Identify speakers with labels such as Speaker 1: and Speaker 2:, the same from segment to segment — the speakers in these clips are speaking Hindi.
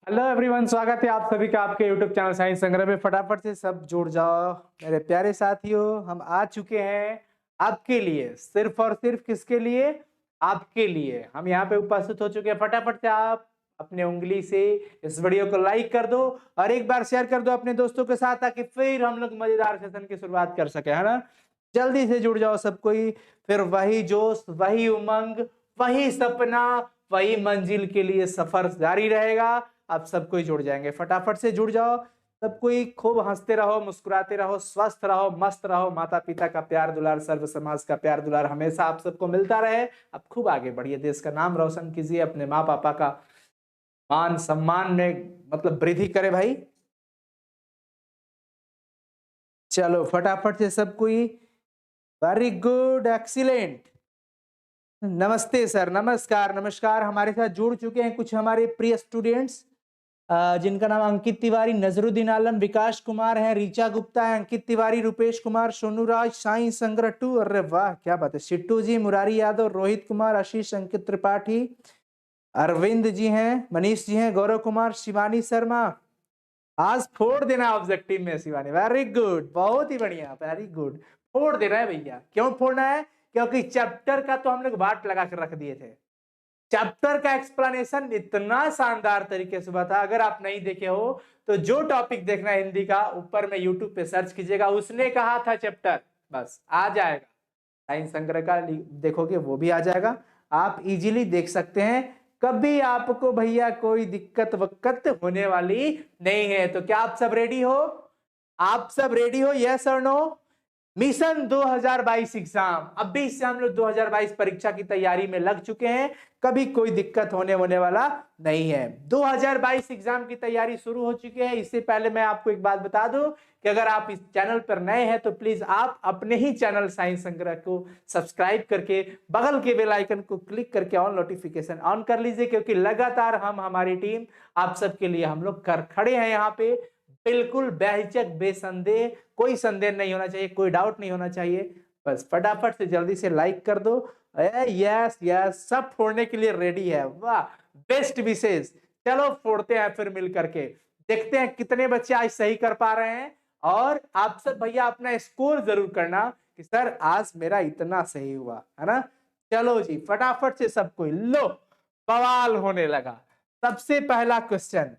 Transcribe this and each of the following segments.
Speaker 1: हेलो एवरीवन, स्वागत है आप सभी का आपके यूट्यूब चैनल साइंस संग्रह में। फटाफट से सब जुड़ जाओ मेरे प्यारे साथियों। हम आ चुके हैं आपके लिए, सिर्फ और सिर्फ किसके लिए? आपके लिए। हम यहाँ पे उपस्थित हो चुके हैं। फटाफट से आप अपने उंगली से इस वीडियो को लाइक कर दो और एक बार शेयर कर दो अपने दोस्तों के साथ, ताकि फिर हम लोग मजेदार सेशन की शुरुआत कर सके, है ना। जल्दी से जुड़ जाओ सब कोई। फिर वही जोश, वही उमंग, वही सपना, वही मंजिल के लिए सफर जारी रहेगा। आप सब कोई जुड़ जाएंगे। फटाफट से जुड़ जाओ सब कोई। खूब हंसते रहो, मुस्कुराते रहो, स्वस्थ रहो, मस्त रहो। माता पिता का प्यार दुलार, सर्व समाज का प्यार दुलार हमेशा आप सबको मिलता रहे। आप खूब आगे बढ़िए, देश का नाम रोशन कीजिए, अपने माँ पापा का मान सम्मान में मतलब वृद्धि करे भाई। चलो फटाफट से सब कोई। Very good, excellent. नमस्ते सर, नमस्कार नमस्कार। हमारे साथ जुड़ चुके हैं कुछ हमारे प्रिय स्टूडेंट्स, जिनका नाम अंकित तिवारी, नजरुद्दीन आलम, विकास कुमार है, ऋचा गुप्ता है, अंकित तिवारी, रुपेश कुमार, सोनू राज, साई संग्रह टू। अरे वाह क्या बात है। सिट्टू जी, मुरारी यादव, रोहित कुमार, आशीष, अंकित त्रिपाठी, अरविंद जी हैं, मनीष जी हैं, गौरव कुमार, शिवानी शर्मा। आज फोड़ देना ऑब्जेक्टिव में शिवानी। वेरी गुड, बहुत ही बढ़िया, वेरी गुड। फोड़ देना है भैया। क्यों फोड़ना है? क्योंकि चैप्टर का तो हम लोग बाट लगा कर रख दिए थे। चैप्टर का एक्सप्लेनेशन इतना शानदार तरीके से हुआ था। अगर आप नहीं देखे हो तो जो टॉपिक देखना है हिंदी का, ऊपर में यूट्यूब पे सर्च कीजिएगा, उसने कहा था चैप्टर, बस आ जाएगा। साइंस संग्रह का देखोगे वो भी आ जाएगा। आप इजीली देख सकते हैं। कभी आपको भैया कोई दिक्कत वक्कत होने वाली नहीं है। तो क्या आप सब रेडी हो? आप सब रेडी हो? यस और नो? मिशन 2022 एग्जाम, अभी से हम लोग 2022 परीक्षा की तैयारी में लग चुके हैं। कभी कोई दिक्कत होने वाला नहीं है। 2022 एग्जाम की तैयारी शुरू हो चुकी है। इससे पहले मैं आपको एक बात बता दूं कि अगर आप इस चैनल पर नए हैं तो प्लीज आप अपने ही चैनल साइंस संग्रह को सब्सक्राइब करके बगल के बेल आइकन को क्लिक करके ऑन नोटिफिकेशन ऑन कर लीजिए, क्योंकि लगातार हमारी टीम आप सबके लिए हम लोग कर खड़े हैं यहाँ पे। बिल्कुल बेहिचक, बेसंदेह, कोई संदेह नहीं होना चाहिए, कोई डाउट नहीं होना चाहिए। बस फटाफट से जल्दी से लाइक कर दो। यस यस, सब फोड़ने के लिए रेडी है। वाह, बेस्ट विशेष। चलो फोड़ते हैं फिर मिल करके। देखते हैं कितने बच्चे आज सही कर पा रहे हैं। और आप सब भैया अपना स्कोर जरूर करना कि सर आज मेरा इतना सही हुआ, है ना। चलो जी फटाफट से सब कोई लो, बवाल होने लगा। सबसे पहला क्वेश्चन,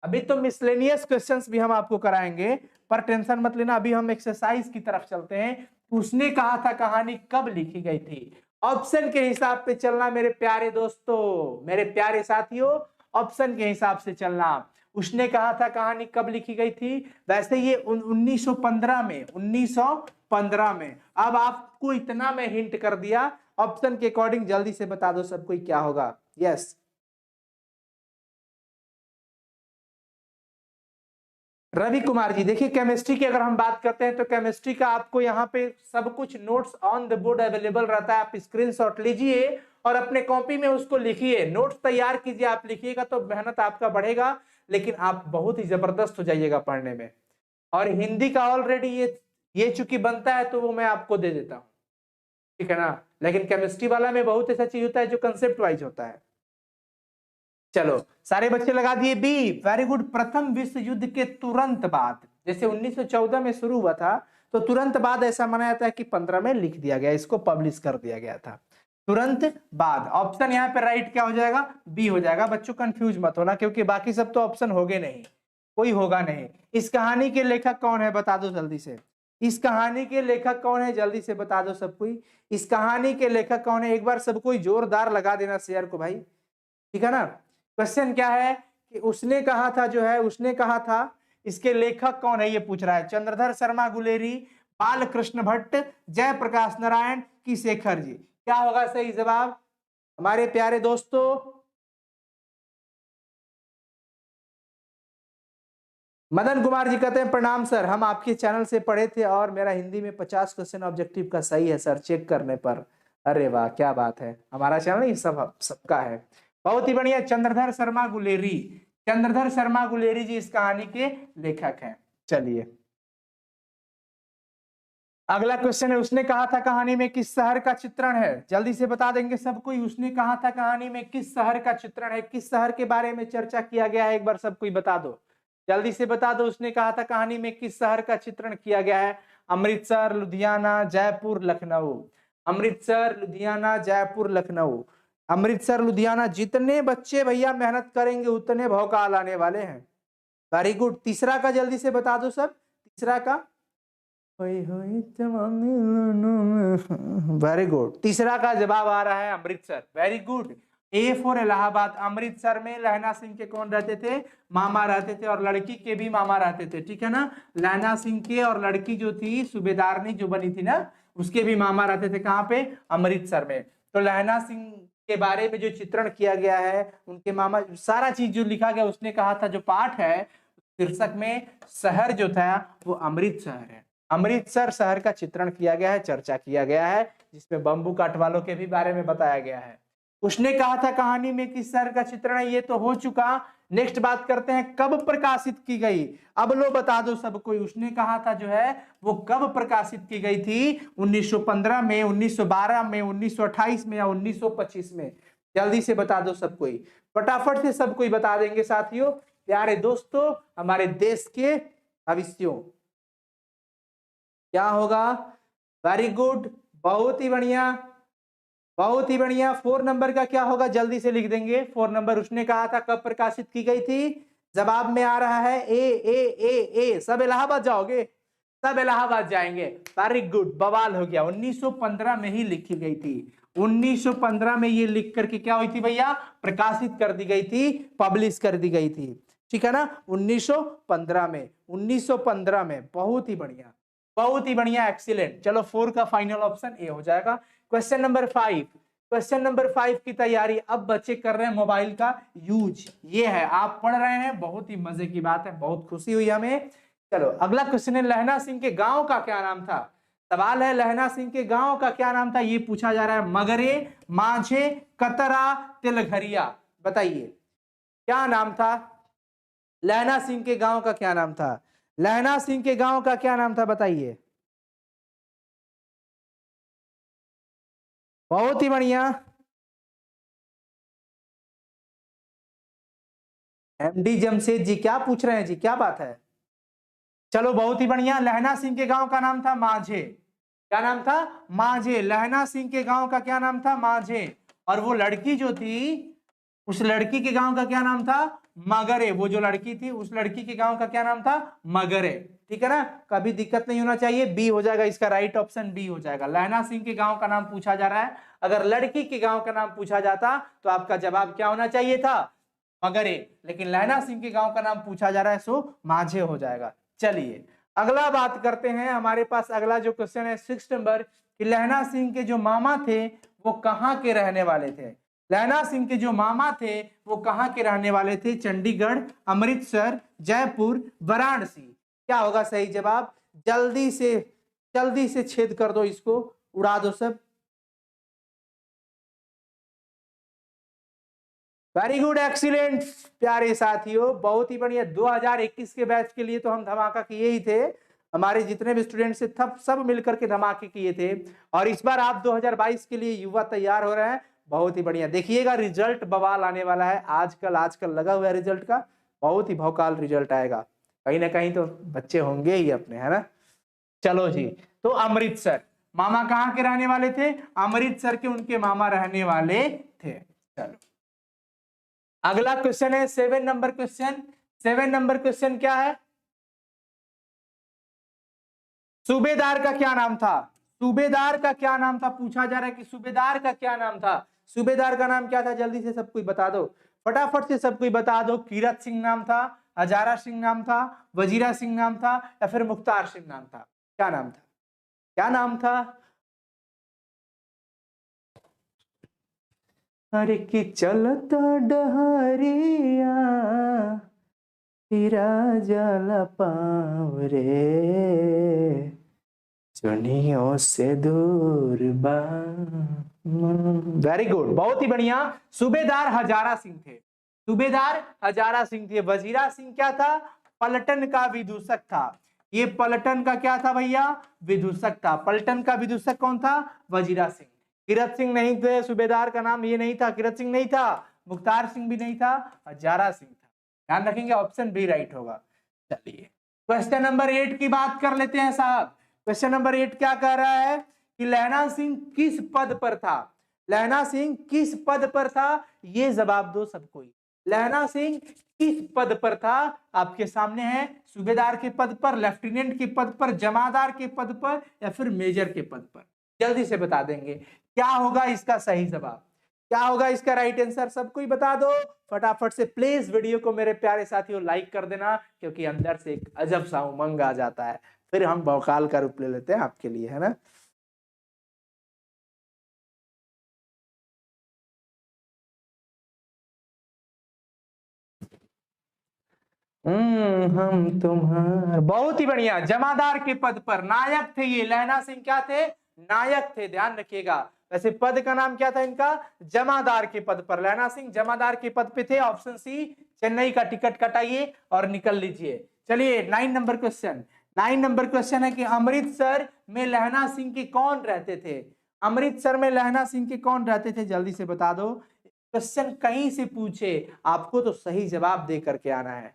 Speaker 1: अभी तो मिसलेनियस क्वेश्चंस भी हम आपको कराएंगे, पर टेंशन मत लेना। अभी हम एक्सरसाइज की तरफ चलते हैं। उसने कहा था कहानी कब लिखी गई थी? ऑप्शन के हिसाब पे चलना मेरे प्यारे दोस्तों, मेरे प्यारे साथियों। ऑप्शन के हिसाब से चलना। उसने कहा था कहानी कब लिखी गई थी? वैसे ये 1915 में, 1915 में। अब आपको इतना मैं हिंट कर दिया, ऑप्शन के अकॉर्डिंग जल्दी से बता दो सबको क्या होगा। यस, रवि कुमार जी। देखिए केमिस्ट्री की अगर हम बात करते हैं तो केमिस्ट्री का आपको यहाँ पे सब कुछ notes on the board available रहता है। आप स्क्रीनशॉट लीजिए और अपने कॉपी में उसको लिखिए, नोट्स तैयार कीजिए। आप लिखिएगा तो मेहनत आपका बढ़ेगा, लेकिन आप बहुत ही जबरदस्त हो जाइएगा पढ़ने में। और हिंदी का ऑलरेडी ये चूंकि बनता है तो वो मैं आपको दे देता हूँ, ठीक है ना। लेकिन केमिस्ट्री वाला में बहुत ऐसा चीज होता है जो कंसेप्ट वाइज होता है। चलो सारे बच्चे लगा दिए बी। Very good. प्रथम विश्व युद्ध के तुरंत बाद, जैसे 1914 में शुरू हुआ था, तो तुरंत बाद ऐसा माना जाता है कि 15 में लिख दिया गया, इसको पब्लिश कर दिया गया था तुरंत बाद। ऑप्शन यहाँ पे राइट क्या हो जाएगा? बी हो जाएगा। बच्चों कंफ्यूज मत होना, क्योंकि बाकी सब तो ऑप्शन होगे नहीं, कोई होगा नहीं। इस कहानी के लेखक कौन है बता दो जल्दी से। इस कहानी के लेखक कौन है जल्दी से बता दो सब कोई। इस कहानी के लेखक कौन है? एक बार सब कोई जोरदार लगा देना शेयर को भाई, ठीक है ना। क्वेश्चन क्या है कि उसने कहा था, जो है उसने कहा था, इसके लेखक कौन है ये पूछ रहा है। चंद्रधर शर्मा गुलेरी, बालकृष्ण भट्ट, जयप्रकाश नारायण की शेखर जी। क्या होगा सही जवाब हमारे प्यारे दोस्तों? मदन कुमार जी कहते हैं प्रणाम सर, हम आपके चैनल से पढ़े थे और मेरा हिंदी में 50 क्वेश्चन ऑब्जेक्टिव का सही है सर, चेक करने पर। अरे वाह क्या बात है, हमारा चैनल ये सब सबका है। बहुत ही बढ़िया। चंद्रधर शर्मा गुलेरी, चंद्रधर शर्मा गुलेरी जी इस कहानी के लेखक हैं। चलिए अगला क्वेश्चन है, उसने कहा था कहानी में किस शहर का चित्रण है? जल्दी से बता देंगे सब कोई। उसने कहा था कहानी में किस शहर का चित्रण है? किस शहर के बारे में चर्चा किया गया है? एक बार सब कोई बता दो, जल्दी से बता दो। उसने कहा था कहानी में किस शहर का चित्रण किया गया है? अमृतसर, लुधियाना, जयपुर, लखनऊ। अमृतसर, लुधियाना, जयपुर, लखनऊ। अमृतसर, लुधियाना। जितने बच्चे भैया मेहनत करेंगे उतने भौकाल आने वाले हैं। Very good. तीसरा का जल्दी से बता दो सब। तीसरा का, वेरी गुड। तीसरा का जवाब आ रहा है Amritsar. Very good. A for Allahabad. Amritsar में लहना सिंह के कौन रहते थे? मामा रहते थे, और लड़की के भी मामा रहते थे, ठीक है ना। लहना सिंह के और लड़की जो थी सूबेदारनी जो बनी थी ना, उसके भी मामा रहते थे। कहाँ पे? अमृतसर में। तो लहना सिंह के बारे में जो चित्रण किया गया है, उनके मामा, सारा चीज जो लिखा गया, उसने कहा था जो पाठ है शीर्षक में, शहर जो था वो अमृतसर है। अमृतसर शहर का चित्रण किया गया है, चर्चा किया गया है, जिसमें बम्बू काट वालों के भी बारे में बताया गया है। उसने कहा था कहानी में किस शहर का चित्रण है, ये तो हो चुका। नेक्स्ट बात करते हैं, कब प्रकाशित की गई? अब लो बता दो सब कोई। उसने कहा था जो है वो कब प्रकाशित की गई थी? 1915 में, 1912 में, 1928 में, या 1925 में? जल्दी से बता दो सब कोई, फटाफट से सब कोई बता देंगे साथियों। प्यारे दोस्तों, हमारे देश के भविष्यों, क्या होगा? वेरी गुड, बहुत ही बढ़िया, बहुत ही बढ़िया। 4 नंबर का क्या होगा? जल्दी से लिख देंगे 4 नंबर। उसने कहा था कब प्रकाशित की गई थी? जवाब में आ रहा है ए ए ए ए। सब इलाहाबाद जाओगे? सब इलाहाबाद जाएंगे। वेरी गुड, बवाल हो गया। 1915 में ही लिखी गई थी। 1915 में ये लिख करके क्या हुई थी भैया? प्रकाशित कर दी गई थी, पब्लिश कर दी गई थी, ठीक है ना। 1915 में, 1915 में। बहुत ही बढ़िया, बहुत ही बढ़िया, एक्सीलेंट। चलो 4 का फाइनल ऑप्शन ए हो जाएगा। Question number 5। क्वेश्चन नंबर 5 की तैयारी अब बच्चे कर रहे हैं मोबाइल का यूज। ये है, आप पढ़ रहे हैं, बहुत ही मजे की बात है, बहुत खुशी हुई हमें। चलो अगला क्वेश्चन है, लहना सिंह के गांव का क्या नाम था? सवाल है, लहना सिंह के गांव का क्या नाम था? ये पूछा जा रहा है। मगरे, माझे, कतरा, तिलघरिया। बताइए क्या नाम था? लहना सिंह के गांव का क्या नाम था? लहना सिंह के गांव का क्या नाम था? बताइए। बहुत ही बढ़िया। एमडी जमशेद जी, क्या पूछ रहे हैं जी, क्या बात है? चलो बहुत ही बढ़िया। लहना सिंह के गांव का नाम था माझे। क्या नाम था? माझे। लहना सिंह के गांव का क्या नाम था? माझे। और वो लड़की जो थी, उस लड़की के गांव का क्या नाम था? मगरे। वो जो लड़की थी, उस लड़की के गांव का क्या नाम था? मगरे, ठीक है ना। कभी दिक्कत नहीं होना चाहिए, बी हो जाएगा इसका राइट ऑप्शन, बी हो जाएगा। लहना सिंह के गांव का नाम पूछा जा रहा है। अगर लड़की के गांव का नाम पूछा जाता तो आपका जवाब क्या होना चाहिए था? मगरे। लेकिन लहना सिंह के गांव का नाम पूछा जा रहा है, सो माझे हो जाएगा। चलिए अगला बात करते हैं। हमारे पास अगला जो क्वेश्चन है 6 नंबर, कि लहना सिंह के जो मामा थे वो कहाँ के रहने वाले थे? लहना सिंह के जो मामा थे वो कहाँ के रहने वाले थे? चंडीगढ़, अमृतसर, जयपुर, वाराणसी। क्या होगा सही जवाब? जल्दी से छेद कर दो इसको, उड़ा दो सब। वेरी गुड, एक्सीलेंट प्यारे साथियों, बहुत ही बढ़िया। 2021 के बैच के लिए तो हम धमाका किए ही थे, हमारे जितने भी स्टूडेंट्स थे सब मिलकर के धमाके किए थे। और इस बार आप 2022 के लिए युवा तैयार हो रहे हैं, बहुत ही बढ़िया। देखिएगा रिजल्ट बवाल आने वाला है। आजकल लगा हुआ है रिजल्ट का, बहुत ही भौकाल रिजल्ट आएगा। कहीं ना कहीं तो बच्चे होंगे ही अपने, है ना। चलो जी, तो अमृतसर, मामा कहाँ के रहने वाले थे? अमृतसर के उनके मामा रहने वाले थे। चलो अगला क्वेश्चन है 7 नंबर क्वेश्चन। 7 नंबर क्वेश्चन क्या है? सूबेदार का क्या नाम था? सूबेदार का क्या नाम था पूछा जा रहा है, कि सूबेदार का क्या नाम था? सूबेदार का नाम क्या था? जल्दी से सब कोई बता दो, फटाफट से सब कोई बता दो। कीरत सिंह नाम था, हजारा सिंह नाम था, वजीरा सिंह नाम था, या फिर मुख्तार सिंह नाम था? क्या नाम था? क्या नाम था? अरे कि चलता डहरिया तेरा जला पाँव रे, चुनियों से दूर बा। वेरी गुड, बहुत ही बढ़िया। सूबेदार हजारा सिंह थे, सूबेदार हजारा सिंह थे। वजीरा सिंह क्या था? पलटन का विदूषक था। ये पलटन का क्या था भैया, विदूषक था। पलटन का विदूषक कौन था, वजीरा सिंह। किरत सिंह नहीं थे, सूबेदार का नाम ये नहीं था, किरत सिंह नहीं था, मुख्तार सिंह भी नहीं था, हजारा सिंह था। ध्यान रखेंगे, ऑप्शन बी राइट होगा। चलिए क्वेश्चन नंबर 8 की बात कर लेते हैं साहब। क्वेश्चन नंबर 8 क्या कह रहा है कि लहना सिंह किस पद पर था। लहना सिंह किस पद पर था, ये जवाब दो सबको। लहना सिंह किस पद पर था, आपके सामने है, सूबेदार के पद पर, लेफ्टिनेंट के पद पर, जमादार के पद पर, या फिर मेजर के पद पर। जल्दी से बता देंगे क्या होगा इसका सही जवाब, क्या होगा इसका राइट आंसर, सबको ही बता दो फटाफट से। प्लीज वीडियो को मेरे प्यारे साथियों लाइक कर देना, क्योंकि अंदर से एक अजब सा उमंग आ जाता है, फिर हम भौकाल का रूप ले लेते हैं आपके लिए, है ना। हम तुम्हार, बहुत ही बढ़िया, जमादार के पद पर नायक थे ये। लहना सिंह क्या थे, नायक थे, ध्यान रखिएगा। वैसे पद का नाम क्या था इनका, जमादार के पद पर। लहना सिंह जमादार के पद पे थे। ऑप्शन सी, चेन्नई का टिकट कटाइए और निकल लीजिए। चलिए 9 नंबर क्वेश्चन। 9 नंबर क्वेश्चन है कि अमृतसर में लहना सिंह के कौन रहते थे। अमृतसर में लहना सिंह के कौन रहते थे, जल्दी से बता दो। क्वेश्चन कहीं से पूछे, आपको तो सही जवाब दे करके आना है।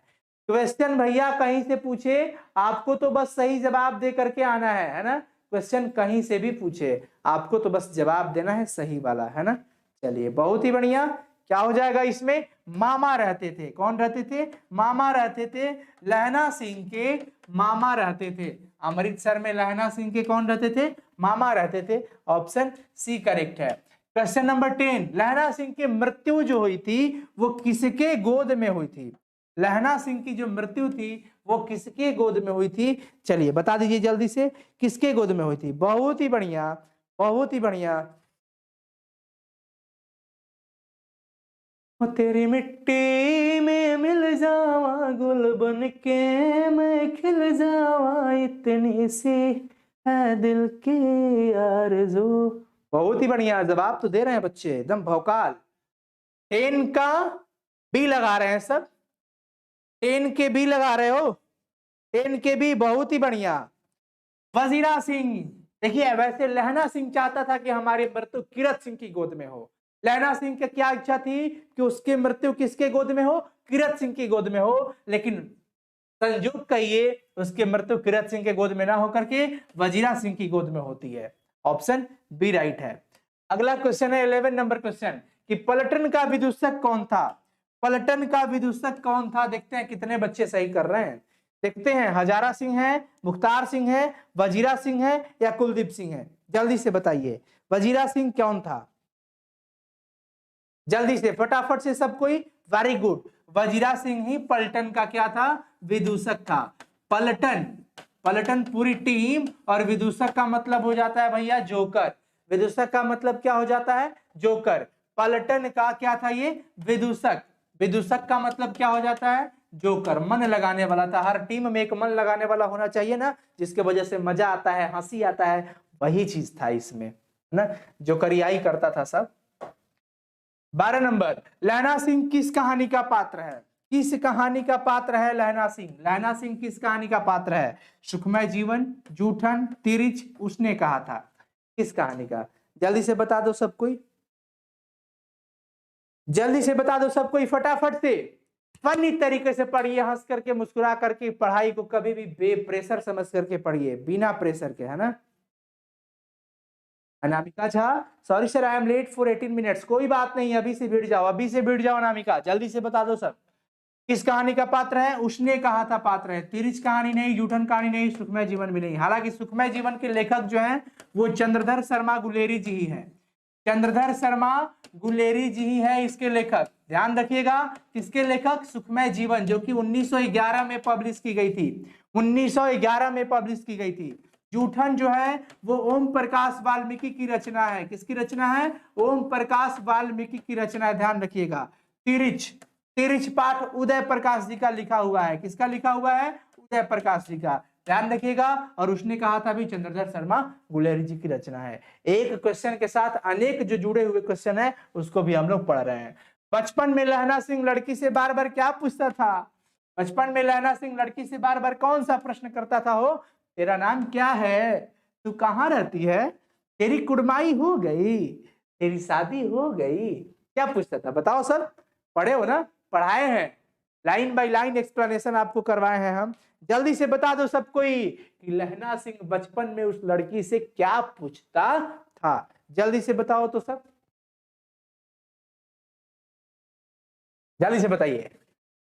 Speaker 1: क्वेश्चन भैया कहीं से पूछे, आपको तो बस सही जवाब दे करके आना है ना। क्वेश्चन कहीं से भी पूछे, आपको तो बस जवाब देना है सही वाला, है ना। चलिए बहुत ही बढ़िया। क्या हो जाएगा इसमें, मामा रहते थे। कौन रहते थे, मामा रहते थे। लहना सिंह के मामा रहते थे। अमृतसर में लहना सिंह के कौन रहते थे, मामा रहते थे। ऑप्शन सी करेक्ट है। क्वेश्चन नंबर 10, लहना सिंह की मृत्यु जो हुई थी वो किसके गोद में हुई थी। लहना सिंह की जो मृत्यु थी वो किसके गोद में हुई थी, चलिए बता दीजिए जल्दी से, किसके गोद में हुई थी। बहुत ही बढ़िया, बहुत ही बढ़िया। तेरी मिट्टी में मिल जावा, गुल बन के मैं खिल जावा, इतनी सी है दिल की आरज़ू। बहुत ही बढ़िया, जवाब तो दे रहे हैं बच्चे एकदम भौकाल। 10 का बी लगा रहे हैं सब, 10 के बी लगा रहे हो, 10 के बी, बहुत ही बढ़िया। वजीरा सिंह, देखिए वैसे लहना सिंह चाहता था कि हमारी मृत्यु किरत सिंह की गोद में हो। लहना सिंह की क्या इच्छा थी कि उसकी मृत्यु किसके गोद में हो, किरत सिंह की गोद में हो, लेकिन संयोग कहिए उसकी मृत्यु किरत सिंह के गोद में ना होकर के वजीरा सिंह की गोद में होती है। ऑप्शन बी राइट है। अगला क्वेश्चन है 11 नंबर क्वेश्चन कि पलटन का विदूषक कौन था। पलटन का विदूषक कौन था, देखते हैं कितने बच्चे सही कर रहे हैं। देखते हैं, हजारा सिंह है, मुख्तार सिंह है, वजीरा सिंह है, या कुलदीप सिंह है। जल्दी से बताइए वजीरा सिंह कौन था, जल्दी से फटाफट से सब कोई। वेरी गुड, वजीरा सिंह ही पलटन का क्या था, विदूषक था। पलटन, पलटन पूरी टीम, और विदूषक का मतलब हो जाता है भैया जोकर। विदूषक का मतलब क्या हो जाता है, जोकर। पलटन का क्या था ये, विदूषक। विदूषक का मतलब क्या हो जाता है, जोकर, मन लगाने वाला था। हर टीम में एक मन लगाने वाला होना चाहिए ना, जिसके वजह से मजा आता है, हंसी आता है, वही चीज था इसमें ना, जोकरियाई करता था सब। 12 नंबर, लहना सिंह किस कहानी का पात्र है। किस कहानी का पात्र है लहना सिंह। लहना सिंह किस कहानी का पात्र है, सुखमय जीवन, जूठन, तिरिच, उसने कहा था, किस कहानी का, जल्दी से बता दो सब कोई, जल्दी से बता दो सब कोई फटाफट से। फनी तरीके से पढ़िए, हंस करके मुस्कुरा करके, पढ़ाई को कभी भी बेप्रेशर समझ करके पढ़िए, बिना प्रेशर के, है ना। Anamika Jha, sorry sir I am late for 18 minutes. कोई बात नहीं, अभी से भिड़ जाओ, अभी से भिड़ जाओ अनामिका, जल्दी से बता दो सब। किस कहानी का पात्र है, उसने कहा था पात्र है। तिरिच कहानी नहीं, जूठन कहानी नहीं, सुखमय जीवन भी नहीं। हालांकि सुखमय जीवन के लेखक जो हैं वो चंद्रधर शर्मा गुलेरी जी ही हैं। चंद्रधर शर्मा गुलेरी जी ही है इसके लेखक। ध्यान रखिएगा, किसके लेखक, सुखमय जीवन, जो कि 1911 में पब्लिश की गई थी, 1911 में पब्लिश की गई थी। जूठन जो है वो ओम प्रकाश वाल्मीकि की रचना है। किसकी रचना है, ओम प्रकाश वाल्मीकि की रचना है, ध्यान रखिएगा। तिरिच, तिरिच पाठ उदय प्रकाश जी का लिखा हुआ है। किसका लिखा हुआ है, उदय प्रकाश जी का, ध्यान रखिएगा। और उसने कहा था भी चंद्रधर शर्मा गुलेरी जी की रचना है। एक क्वेश्चन के साथ अनेक जो जुड़े हुए क्वेश्चन है उसको भी हम लोग पढ़ रहे हैं। बचपन में लहना सिंह लड़की से बार बार क्या पूछता था, बचपन में लहना सिंह लड़की से बार बार कौन सा प्रश्न करता था? हो तेरा नाम क्या है, तू कहाँ रहती है, तेरी कुड़माई हो गई, तेरी शादी हो गई, क्या पूछता था बताओ सर? पढ़े हो ना, पढ़ाए हैं, लाइन बाय लाइन एक्सप्लेनेशन आपको करवाए हैं हम। जल्दी से बता दो सब कोई कि लहना सिंह बचपन में उस लड़की से क्या पूछता था? जल्दी से बताओ तो सब, जल्दी से बताइए।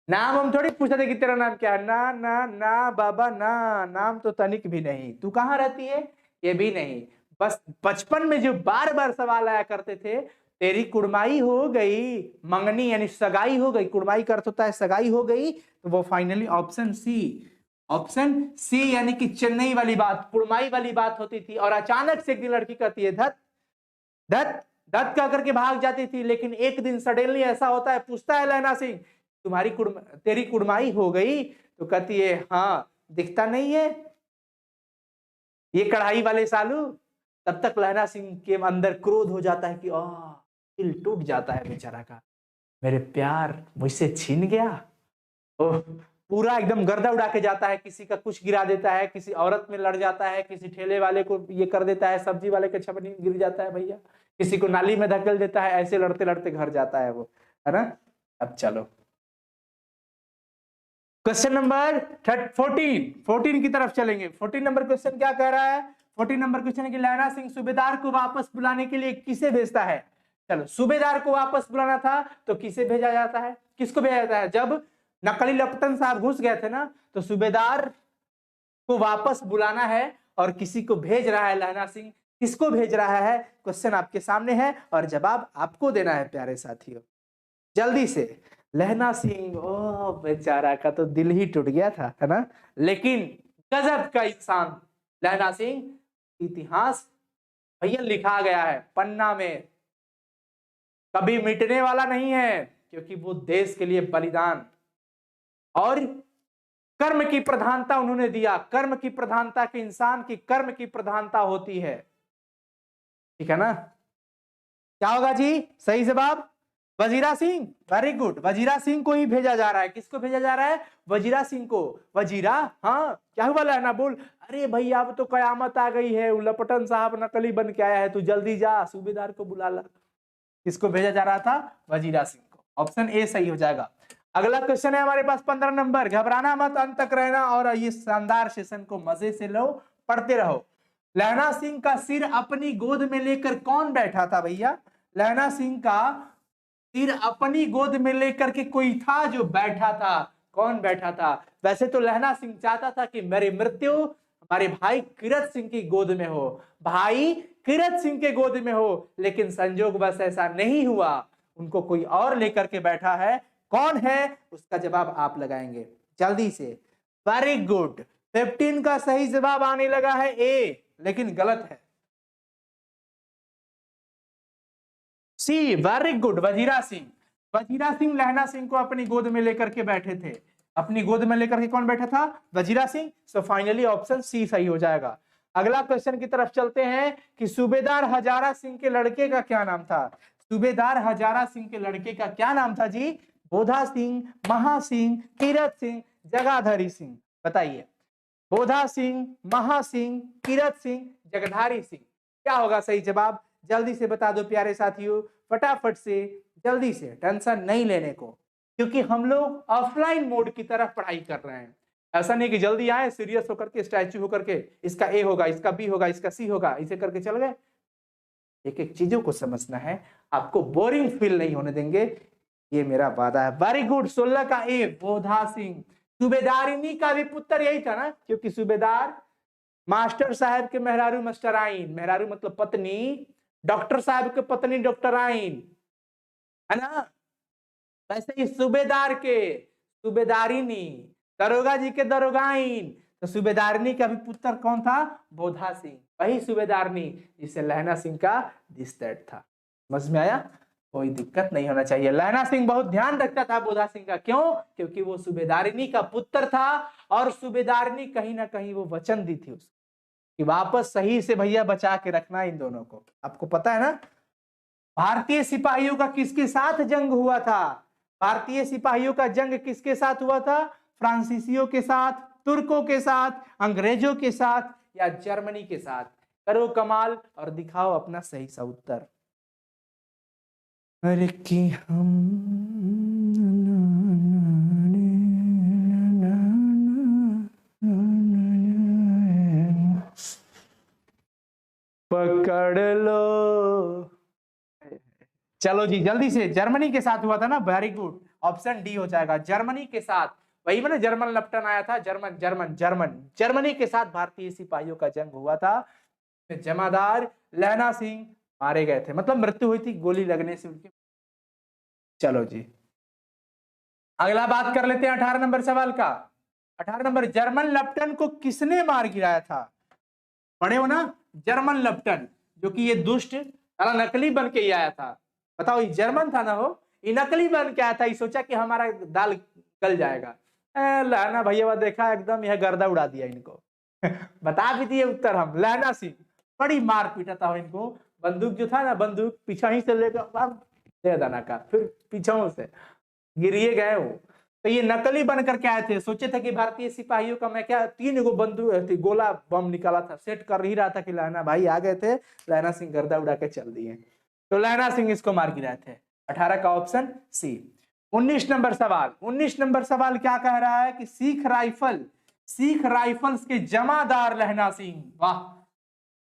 Speaker 1: नाम हम थोड़ी पूछते थे कि तेरा नाम क्या है, ना ना ना बाबा ना, नाम तो तनिक भी नहीं, तू कहाँ रहती है ये भी नहीं। बस बचपन में जो बार बार सवाल आया करते थे, तेरी कुड़माई हो गई, मंगनी यानी सगाई हो गई, कुड़माई का अर्थ होता है सगाई हो गई, तो वो फाइनली ऑप्शन सी यानी कि चेन्नई वाली बात, कुड़माई वाली बात होती थी। और अचानक से एक दिन लड़की कहती है धत धत धत कह करके भाग जाती थी। लेकिन एक दिन सडनली ऐसा होता है, पूछता है लहना सिंह तेरी कुड़माई हो गई? तो कहती है हाँ, दिखता नहीं है ये कढ़ाई वाले सालू। तब तक लहना सिंह के अंदर क्रोध हो जाता है कि दिल टूट जाता है बेचारा का, मेरे प्यार मुझसे छीन गया। ओह, पूरा एकदम गर्दा उड़ा के जाता है, किसी का कुछ गिरा देता है, किसी औरत में लड़ जाता है, किसी ठेले वाले को ये कर देता है, सब्जी वाले के छपनी गिर जाता है भैया, किसी को नाली में धकेल देता है, ऐसे लड़ते लड़ते घर जाता है वो, है ना। अब चलो क्वेश्चन नंबर 14 की तरफ चलेंगे। 14 नंबर क्वेश्चन क्या कह रहा है? 14 नंबर क्वेश्चन है कि लहना सिंह सूबेदार को वापस बुलाने के लिए किसे भेजता है? चलो, सूबेदार को वापस बुलाना था तो किसे भेजा जाता है, किसको भेजा जाता है? जब नकली लेफ्टिनेंट साहब घुस गए थे ना, तो सूबेदार को वापस बुलाना है और किसी को भेज रहा है लहना सिंह। किसको भेज रहा है? क्वेश्चन आपके सामने है और जवाब आपको देना है प्यारे साथियों, जल्दी से। लहना सिंह, ओ बेचारा का तो दिल ही टूट गया था, है ना। लेकिन गजब का इंसान लहना सिंह, इतिहास भैया लिखा गया है पन्ना में, कभी मिटने वाला नहीं है, क्योंकि वो देश के लिए बलिदान और कर्म की प्रधानता उन्होंने दिया। कर्म की प्रधानता के इंसान की कर्म की प्रधानता होती है, ठीक है ना। क्या होगा जी सही जवाब? Wazira Singh, very good. वजीरा सिंह को ही भेजा जा रहा है। किसको भेजा जा रहा है? वजीरा सिंह को। वजीरा, हाँ क्या हुआ लहना? बोल। अरे भैया अब तो कयामत आ गई है, लपटन साहब नकली बन के आया है, तू जल्दी जा सूबेदार को बुला ला। किसको भेजा जा रहा था? वजीरा सिंह को। ऑप्शन ए सही हो जाएगा। अगला क्वेश्चन है हमारे पास 15 नंबर। घबराना मत, अंत तक रहना और ये शानदार सेशन को मजे से लो, पढ़ते रहो। लहना सिंह का सिर अपनी गोद में लेकर कौन बैठा था भैया? लहना सिंह का सिर अपनी गोद में लेकर के कोई था जो बैठा था। कौन बैठा था? वैसे तो लहना सिंह चाहता था कि मेरी मृत्यु हमारे भाई कीरत सिंह की गोद में हो, भाई कीरत सिंह के गोद में हो, लेकिन संजोग बस ऐसा नहीं हुआ, उनको कोई और लेकर के बैठा है। कौन है उसका जवाब आप लगाएंगे जल्दी से। वेरी गुड, 15 का सही जवाब आने लगा है ए, लेकिन गलत है। सी, वेरी गुड, वजीरा सिंह। वजीरा सिंह लहना सिंह को अपनी गोद में लेकर के बैठे थे। अपनी गोद में लेकर के कौन बैठा था? Wazira Singh. So finally option C सही हो जाएगा। अगला क्वेश्चन की तरफ चलते हैं कि सूबेदार हजारा सिंह के लड़के का क्या नाम था? सूबेदार हजारा सिंह के लड़के का क्या नाम था जी? बोधा सिंह, महा सिंह, कीरत सिंह, जगाधरी सिंह। बताइए, बोधा सिंह, महा सिंह, कीरत सिंह, जगधारी सिंह, क्या होगा सही जवाब? जल्दी से बता दो प्यारे साथियों, फटाफट से, जल्दी से, टेंशन नहीं लेने को, क्योंकि हम लोग ऑफलाइन मोड की तरफ पढ़ाई कर रहे हैं। ऐसा नहीं कि जल्दी आए सीरियस होकर के, स्टैच्यू होकर के, इसका ए होगा, इसका बी होगा, इसका सी होगा, इसे करके चल गए। एक एक चीजों को समझना है, आपको बोरिंग फील नहीं होने देंगे, ये मेरा वादा है। वेरी गुड, 16 का ए, बोधा सिंह। सूबेदारिनी का भी पुत्र यही था ना, क्योंकि सूबेदार मास्टर साहब के मेहरारू मास्टराइन, मेहरारू मतलब पत्नी, डॉक्टर साहब के पत्नी डॉक्टराइन, है ना। वैसे ही सूबेदार के सूबेदारिनी, दरोगा जी के दरोगाइन, तो सूबेदारनी का भी पुत्र कौन था? बोधा सिंह। वही सूबेदारनी जिसे लहना सिंह का दिस्तेट था। समझ में आया? कोई दिक्कत नहीं होना चाहिए। लहना सिंह बहुत ध्यान रखता था बोधा सिंह का। क्यों? क्योंकि वो सूबेदारिनी का पुत्र था और सूबेदारिनी कहीं ना कहीं वो वचन दी थी उसको कि वापस सही से भैया बचा के रखना इन दोनों को। आपको पता है ना, भारतीय सिपाहियों का किसके साथ जंग हुआ था? भारतीय सिपाहियों का जंग किसके साथ हुआ था? फ्रांसीसियों के साथ, तुर्कों के साथ, अंग्रेजों के साथ या जर्मनी के साथ? करो कमाल और दिखाओ अपना सही सा उत्तर। अरे कि हम पकड़ लो। चलो जी जल्दी से, जर्मनी के साथ हुआ था ना, वेरी गुड, ऑप्शन डी हो जाएगा, जर्मनी के साथ। वही मैंने जर्मन लप्टन आया था, जर्मन जर्मन जर्मन जर्मनी के साथ भारतीय सिपाहियों का जंग हुआ था। जमादार लहना सिंह मारे गए थे, मतलब मृत्यु हुई थी गोली लगने से उनकी। चलो जी अगला बात कर लेते हैं 18 नंबर सवाल का। 18 नंबर, जर्मन लप्टन को किसने मार गिराया था? पढ़े हो ना, जर्मन लप्टन, जो कि ये दुष्ट साला नकली बन के ही आया था। बताओ, ये जर्मन था ना, हो ये नकली बन के आया था, ये सोचा कि हमारा दाल गल जाएगा। लहना भैया देखा एकदम यह गर्दा उड़ा दिया इनको। बता भी दिए उत्तर हम, लहना सिंह। बड़ी मार पीटा था इनको, बंदूक जो था ना, बंदूक पीछा ही से लेकर दे दाना का, फिर पीछों से गिरिए गए वो। तो ये नकली बन करके आए थे, सोचे थे कि भारतीय सिपाहियों का मैं क्या 3 गो बंदूक गोला बम निकाला था, सेट कर ही रहा था कि लहना भाई आ गए थे, लहना सिंह गर्दा उड़ा के चल दिए। तो लहना सिंह इसको मार गिराए थे। 18 का ऑप्शन सी। 19 नंबर सवाल, 19 नंबर सवाल क्या कह रहा है कि सिख राइफल्स के जमादार लहना सिंह, वाह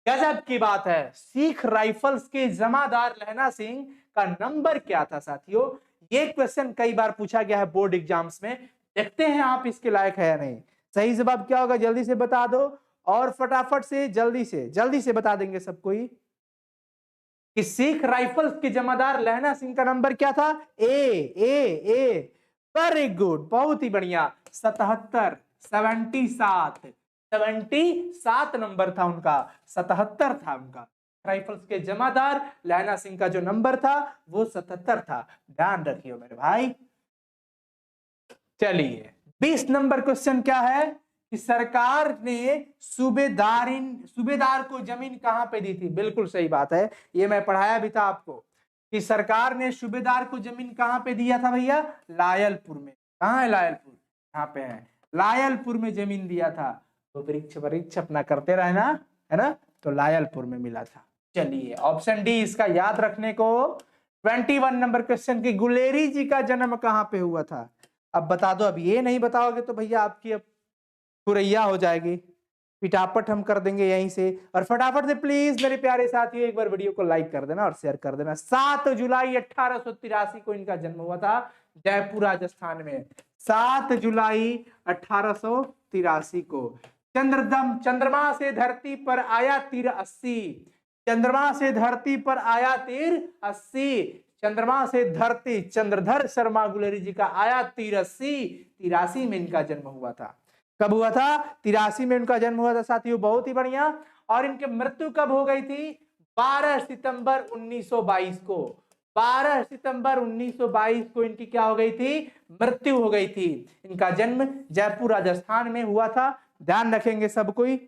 Speaker 1: गजब की बात है, सिख राइफल्स के जमादार लहना सिंह का नंबर क्या था साथियों? ये क्वेश्चन कई बार पूछा गया है बोर्ड एग्जाम्स में, देखते हैं आप इसके लायक है या नहीं। सही जवाब क्या होगा जल्दी से बता दो, और फटाफट से जल्दी से बता देंगे सब कोई कि सिख राइफल्स के जमादार लहना सिंह का नंबर क्या था? ए वेरी गुड, बहुत ही बढ़िया, 77 77 नंबर था उनका, 77 था उनका। राइफल्स के जमादार लहना सिंह का जो नंबर था वो 77 था, ध्यान रखियो मेरे भाई। चलिए 20 नंबर क्वेश्चन क्या है कि सरकार ने सूबेदार को जमीन कहां पे दी थी? बिल्कुल सही बात है, ये मैं पढ़ाया भी था आपको कि सरकार ने सूबेदार को जमीन कहां पे दिया था भैया? लायलपुर में। कहां है लायलपुर? यहाँ पे है, लायलपुर में जमीन दिया था। तो वृक्ष अपना करते रहना है ना, तो लायलपुर में मिला था। चलिए ऑप्शन डी इसका याद रखने को। 21 नंबर क्वेश्चन की गुलेरी जी का जन्म कहां पे हुआ था? अब बता दो, अब ये नहीं बताओगे तो भैया आपकी अब खुरैया हो जाएगी, पिटापट हम कर देंगे यहीं से। और फटाफट से प्लीज मेरे प्यारे साथियों एक बार वीडियो को लाइक कर देना और शेयर कर देना। 7 जुलाई 1883 को इनका जन्म हुआ था जयपुर राजस्थान में, 7 जुलाई 1883 को। चंद्रमा से धरती पर आया तीर 80, चंद्रमा से धरती पर आया तीर 80, चंद्रमा से धरती, चंद्रधर शर्मा गुलेरी जी का आया तीर 83 में इनका जन्म हुआ था। कब हुआ था? 83 में इनका जन्म हुआ था साथियों, बहुत ही बढ़िया। और इनकी मृत्यु कब हो गई थी? 12 सितंबर 1922 को, 12 सितंबर 1922 को इनकी क्या हो गई थी? मृत्यु हो गई थी। इनका जन्म जयपुर राजस्थान में हुआ था, ध्यान रखेंगे सब कोई।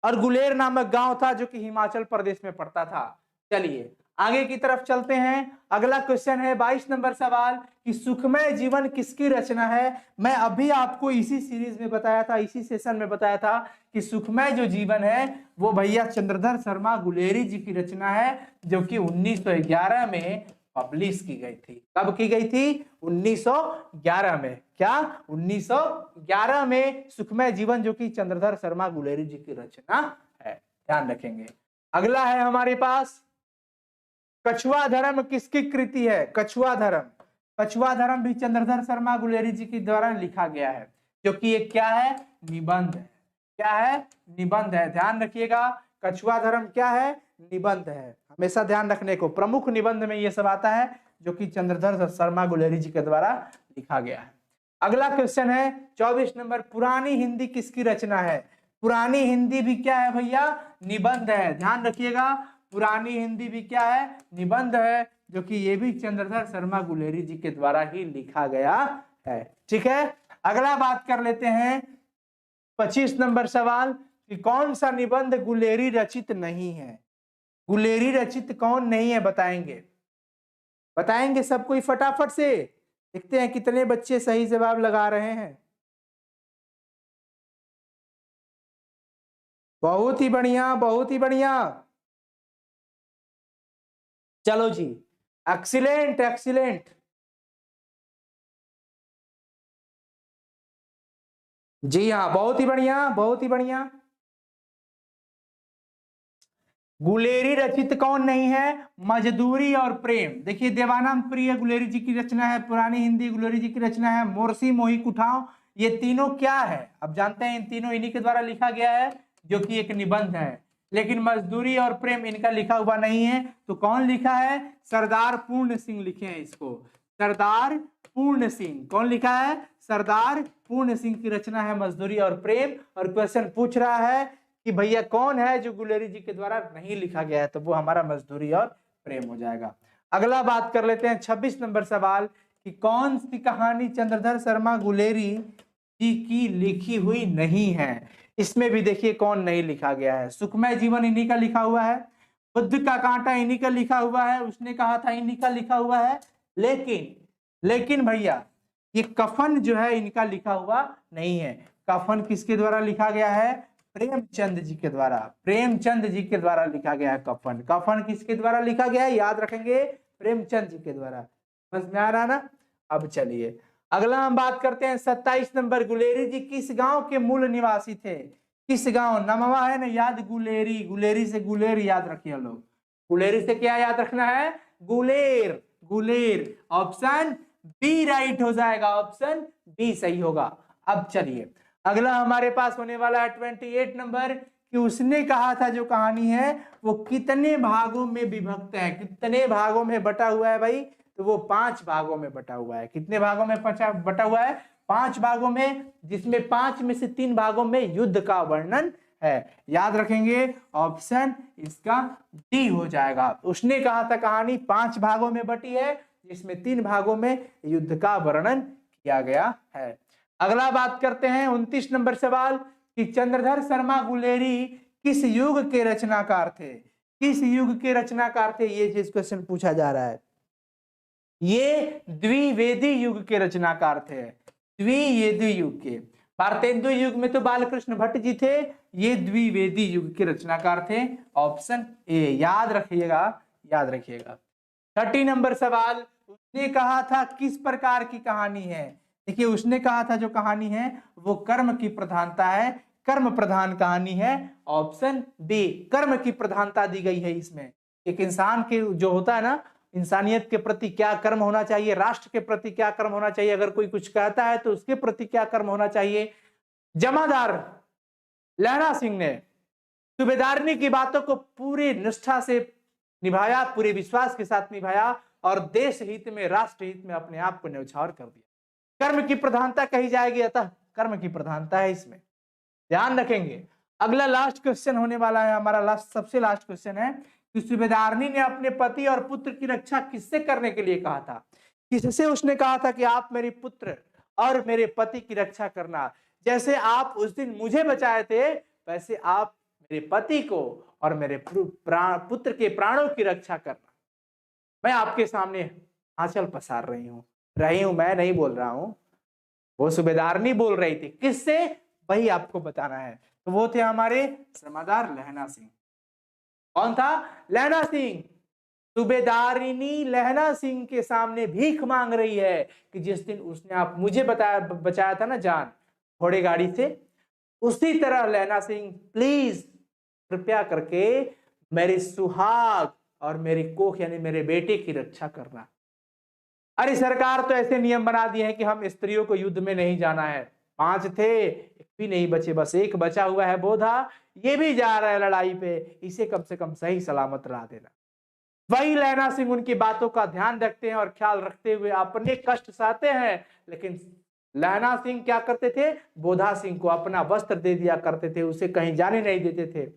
Speaker 1: और गुलेर नामक गांव था जो कि हिमाचल प्रदेश में पड़ता था। चलिए आगे की तरफ चलते हैं। अगला क्वेश्चन है 22 नंबर सवाल कि सुखमय जीवन किसकी रचना है? मैं अभी आपको इसी सीरीज में बताया था, इसी सेशन में बताया था कि सुखमय जो जीवन है वो भैया चंद्रधर शर्मा गुलेरी जी की रचना है, जो कि 1911 में पब्लिश की गई थी। कब की गई थी? 1911 में। क्या? 1911 में सुखमय जीवन, जो कि चंद्रधर शर्मा गुलेरी जी की रचना है, ध्यान रखेंगे। अगला है हमारे पास कछुआ धर्म किसकी कृति है? कछुआ धर्म भी चंद्रधर शर्मा गुलेरी जी के द्वारा लिखा गया है, जो कि एक क्या है? निबंध है। क्या है? निबंध है, ध्यान रखिएगा। कछुआ धर्म क्या है? निबंध है, हमेशा ध्यान रखने को। प्रमुख निबंध में यह सब आता है जो कि चंद्रधर शर्मा गुलेरी जी के द्वारा लिखा गया है। अगला क्वेश्चन है 24 नंबर, पुरानी हिंदी किसकी रचना है? पुरानी हिंदी भी क्या है भैया? निबंध है, ध्यान रखिएगा। पुरानी हिंदी भी क्या है? निबंध है, जो कि ये भी चंद्रधर शर्मा गुलेरी जी के द्वारा ही लिखा गया है। ठीक है, अगला बात कर लेते हैं 25 नंबर सवाल कि कौन सा निबंध गुलेरी रचित नहीं है? गुलेरी रचित कौन नहीं है बताएंगे सब कोई फटाफट से। देखते हैं कितने बच्चे सही जवाब लगा रहे हैं। बहुत ही बढ़िया, बहुत ही बढ़िया। चलो जी, एक्सीलेंट एक्सीलेंट। जी हाँ, बहुत ही बढ़िया, बहुत ही बढ़िया। गुलेरी रचित कौन नहीं है? मजदूरी और प्रेम। देखिए, देवानंद प्रिय गुलेरी जी की रचना है, पुरानी हिंदी गुलेरी जी की रचना है, मोरसी मोही कुठाव। ये तीनों क्या है? अब जानते हैं इन तीनों इन्हीं के द्वारा लिखा गया है, जो कि एक निबंध है। लेकिन मजदूरी और प्रेम इनका लिखा हुआ नहीं है, तो कौन लिखा है? सरदार पूर्ण सिंह लिखे हैं इसको। सरदार पूर्ण सिंह। कौन लिखा है? सरदार पूर्ण सिंह की रचना है मजदूरी और प्रेम। और क्वेश्चन पूछ रहा है कि भैया कौन है जो गुलेरी जी के द्वारा नहीं लिखा गया है, तो वो हमारा मजदूरी और प्रेम हो जाएगा। अगला बात कर लेते हैं 26 नंबर सवाल कि कौन सी कहानी चंद्रधर शर्मा गुलेरी जी की लिखी हुई नहीं है। इसमें भी देखिए कौन नहीं लिखा गया है। सुखमय जीवन इन्हीं का लिखा हुआ है, बुद्ध का कांटा इन्हीं का लिखा हुआ है, उसने कहा था इन्हीं का लिखा हुआ है। लेकिन भैया ये कफन जो है इनका लिखा हुआ नहीं है। कफन किसके द्वारा लिखा गया है? प्रेमचंद जी के द्वारा। प्रेमचंद जी के द्वारा लिखा गया है कफन। कफन किसके द्वारा लिखा गया है? याद रखेंगे, प्रेमचंद जी के द्वारा। समझ में आ रहा ना? अब चलिए अगला हम बात करते हैं 27 नंबर। गुलेरी जी किस गांव के मूल निवासी थे? किस गांव? नमवा है ना याद, गुलेरी। गुलेरी से गुलेर याद रखिए लोग। गुलेरी से क्या याद रखना है? Guler. Guler. Option B right हो जाएगा, ऑप्शन बी सही होगा। अब चलिए अगला हमारे पास होने वाला है 28 नंबर कि उसने कहा था जो कहानी है वो कितने भागों में विभक्त है? कितने भागों में बटा हुआ है भाई? तो वो 5 भागों में बटा हुआ है। कितने भागों में बटा हुआ है? 5 भागों में, जिसमें 5 में से 3 भागों में युद्ध का वर्णन है। याद रखेंगे, ऑप्शन इसका डी हो जाएगा। उसने कहा था कहानी 5 भागों में बटी है, जिसमें 3 भागों में युद्ध का वर्णन किया गया है। अगला बात करते हैं 29 नंबर सवाल कि चंद्रधर शर्मा गुलेरी किस युग के रचनाकार थे? किस युग के रचनाकार थे? ये चीज क्वेश्चन पूछा जा रहा है। ये द्विवेदी युग के रचनाकार थे। द्विवेदी युग के। भारतेंदु युग में तो बालकृष्ण भट्ट जी थे, ये द्विवेदी युग के रचनाकार थे। ऑप्शन ए याद रखिएगा, याद रखिएगा। 30 नंबर सवाल, उसने कहा था किस प्रकार की कहानी है? देखिए उसने कहा था जो कहानी है वो कर्म की प्रधानता है, कर्म प्रधान कहानी है। ऑप्शन बी कर्म की प्रधानता दी गई है इसमें। एक इंसान के जो होता है ना, इंसानियत के प्रति क्या कर्म होना चाहिए, राष्ट्र के प्रति क्या कर्म होना चाहिए, अगर कोई कुछ कहता है तो उसके प्रति क्या कर्म होना चाहिए। जमादार लहरा सिंह ने सूबेदारनी की बातों को पूरी निष्ठा से निभाया, पूरे विश्वास के साथ निभाया और देश हित में, राष्ट्र हित में अपने आप को न्यौछावर कर दिया। कर्म की प्रधानता कही जाएगी, अतः कर्म की प्रधानता है इसमें, ध्यान रखेंगे। अगला लास्ट क्वेश्चन होने वाला है हमारा, सबसे लास्ट क्वेश्चन है कि सूबेदारनी ने अपने पति और पुत्र की रक्षा किससे करने के लिए कहा था? किससे उसने कहा था कि आप मेरे पुत्र और मेरे पति की रक्षा करना, जैसे आप उस दिन मुझे बचाए थे वैसे आप मेरे पति को और मेरे पुत्र के प्राणों की रक्षा करना। मैं आपके सामने आंचल पसार रही हूं, मैं नहीं बोल रहा हूं, वो सूबेदारनी बोल रही थी। किससे? वही आपको बताना है। तो वो थे हमारे जमादार लहना सिंह। कौन था? लहना सिंह। सूबेदारिनी लहना सिंह के सामने भीख मांग रही है कि जिस दिन उसने आप मुझे बचाया था ना जान, घोड़े गाड़ी से, उसी तरह लहना सिंह प्लीज कृपया करके मेरे सुहाग और मेरी कोख यानी मेरे बेटे की रक्षा करना। अरे सरकार तो ऐसे नियम बना दिए हैं कि हम स्त्रियों को युद्ध में नहीं जाना है। 5 थे, एक भी नहीं बचे, बस एक बचा हुआ है बोधा, ये भी जा रहा है लड़ाई पे, इसे कम से कम सही सलामत ला देना। वही लहना सिंह उनकी बातों का ध्यान रखते हैं और ख्याल रखते हुए अपने कष्ट सहते हैं। लेकिन लहना सिंह क्या करते थे? बोधा सिंह को अपना वस्त्र दे दिया करते थे, उसे कहीं जाने नहीं देते थे।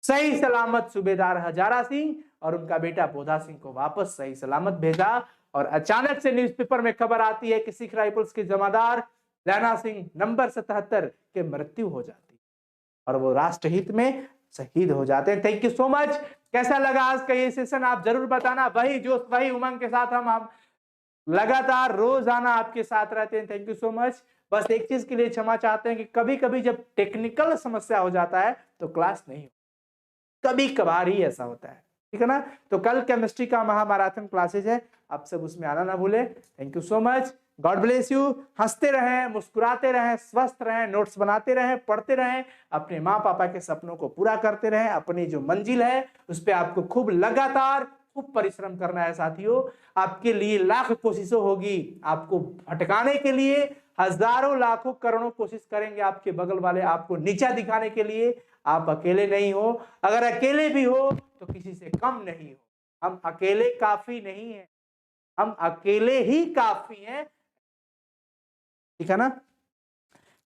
Speaker 1: सही सलामत सूबेदार हजारा सिंह और उनका बेटा बोधा सिंह को वापस सही सलामत भेजा। और अचानक से न्यूज़पेपर में खबर आती है कि सिख राइफल्स के जमादार लहना सिंह नंबर 77 के मृत्यु हो जाती और वो राष्ट्रहित में शहीद हो जाते हैं। Thank you so much. कैसा लगा आज का ये सेशन आप जरूर बताना। वही जोश वही उमंग के साथ हम लगातार रोजाना आपके साथ रहते हैं। Thank you so much. बस एक चीज के लिए क्षमा चाहते हैं कि कभी कभी जब टेक्निकल समस्या हो जाता है तो क्लास नहीं, कभी कभार ही ऐसा होता है, ठीक है ना। तो कल केमिस्ट्री का महामैराथन क्लासेज है, आप सब उसमें आना ना भूले। Thank you so much, God bless you. हंसते रहें, मुस्कुराते रहें, स्वस्थ रहें, नोट्स बनाते रहें, पढ़ते रहें, अपने माँ पापा के सपनों को पूरा करते रहें। अपनी जो मंजिल है उस पर आपको खूब लगातार खूब परिश्रम करना है साथियों। आपके लिए लाख कोशिशों होगी, आपको भटकाने के लिए हजारों लाखों करोड़ों कोशिश करेंगे आपके बगल वाले आपको नीचा दिखाने के लिए। आप अकेले नहीं हो, अगर अकेले भी हो तो किसी से कम नहीं हो। हम अकेले काफी नहीं है, हम अकेले ही काफी हैं, ठीक है ना।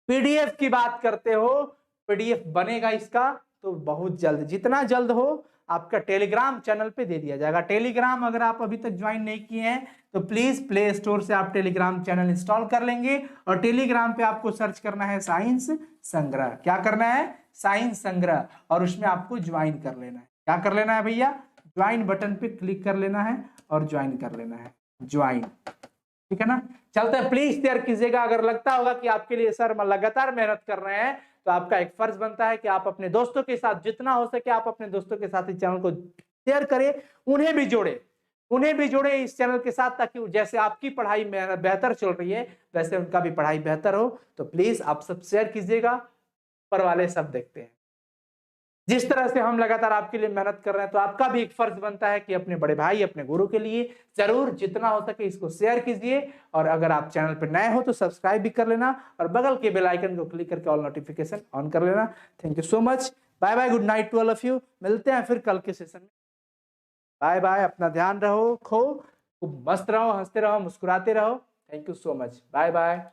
Speaker 1: पीडीएफ की बात करते हो, पीडीएफ बनेगा इसका तो बहुत जल्द, जितना जल्द हो आपका टेलीग्राम चैनल पे दे दिया जाएगा। टेलीग्राम अगर आप अभी तक ज्वाइन नहीं किए हैं तो प्लीज प्ले स्टोर से आप टेलीग्राम चैनल इंस्टॉल कर लेंगे और टेलीग्राम पे आपको सर्च करना है साइंस संग्रह। क्या करना है? साइंस संग्रह, और उसमें आपको ज्वाइन कर लेना है। क्या कर लेना है भैया? ज्वाइन बटन पे क्लिक कर लेना है और ज्वाइन कर लेना है, ज्वाइन, ठीक है ना। चलते हैं, प्लीज शेयर कीजिएगा। अगर लगता होगा कि आपके लिए सर लगातार मेहनत कर रहे हैं तो आपका एक फर्ज बनता है कि आप अपने दोस्तों के साथ, जितना हो सके आप अपने दोस्तों के साथ इस चैनल को शेयर करें, उन्हें भी जोड़े, उन्हें भी जोड़े इस चैनल के साथ, ताकि जैसे आपकी पढ़ाई बेहतर चल रही है वैसे उनका भी पढ़ाई बेहतर हो। तो प्लीज आप सब शेयर कीजिएगा, ऊपर वाले सब देखते हैं। जिस तरह से हम लगातार आपके लिए मेहनत कर रहे हैं तो आपका भी एक फर्ज बनता है कि अपने बड़े भाई, अपने गुरु के लिए जरूर जितना हो सके इसको शेयर कीजिए। और अगर आप चैनल पर नए हो तो सब्सक्राइब भी कर लेना और बगल के बेल आइकन को क्लिक करके ऑल नोटिफिकेशन ऑन कर लेना। Thank you so much, bye bye, good night to all of you. मिलते हैं फिर कल के सेशन में। बाय बाय, अपना ध्यान रहो, खूब मस्त रहो, हंसते रहो, मुस्कुराते रहो। Thank you so much, bye bye.